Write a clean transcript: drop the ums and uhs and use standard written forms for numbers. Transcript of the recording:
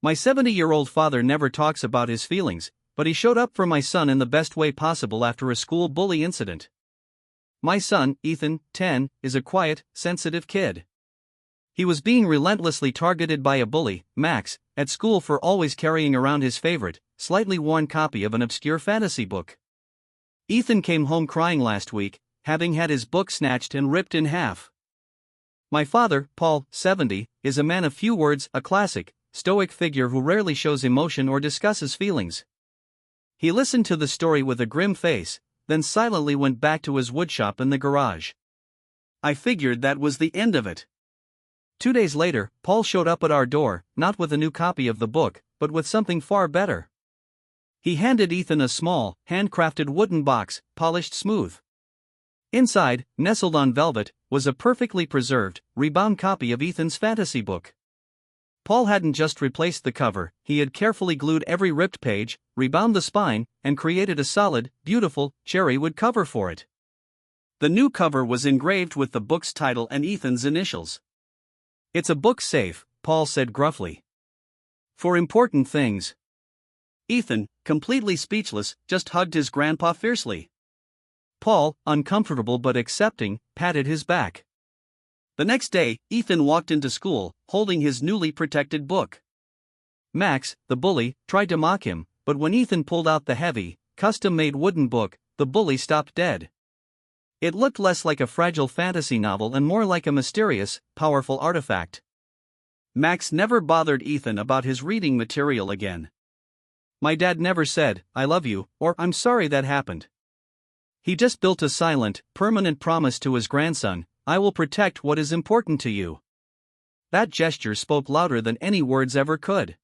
My 70-year-old father never talks about his feelings, but he showed up for my son in the best way possible after a school bully incident. My son, Ethan, 10, is a quiet, sensitive kid. He was being relentlessly targeted by a bully, Max, at school for always carrying around his favorite, slightly worn copy of an obscure fantasy book. Ethan came home crying last week, having had his book snatched and ripped in half. My father, Paul, 70, is a man of few words, a classic, stoic figure who rarely shows emotion or discusses feelings. He listened to the story with a grim face, then silently went back to his woodshop in the garage. I figured that was the end of it. 2 days later, Paul showed up at our door, not with a new copy of the book, but with something far better. He handed Ethan a small, handcrafted wooden box, polished smooth. Inside, nestled on velvet, was a perfectly preserved, rebound copy of Ethan's fantasy book. Paul hadn't just replaced the cover, he had carefully glued every ripped page, rebound the spine, and created a solid, beautiful, cherrywood cover for it. The new cover was engraved with the book's title and Ethan's initials. "It's a book safe," Paul said gruffly. "For important things." Ethan, completely speechless, just hugged his grandpa fiercely. Paul, uncomfortable but accepting, patted his back. The next day, Ethan walked into school, holding his newly protected book. Max, the bully, tried to mock him, but when Ethan pulled out the heavy, custom-made wooden book, the bully stopped dead. It looked less like a fragile fantasy novel and more like a mysterious, powerful artifact. Max never bothered Ethan about his reading material again. My dad never said, "I love you," or "I'm sorry that happened." He just built a silent, permanent promise to his grandson: "I will protect what is important to you." That gesture spoke louder than any words ever could.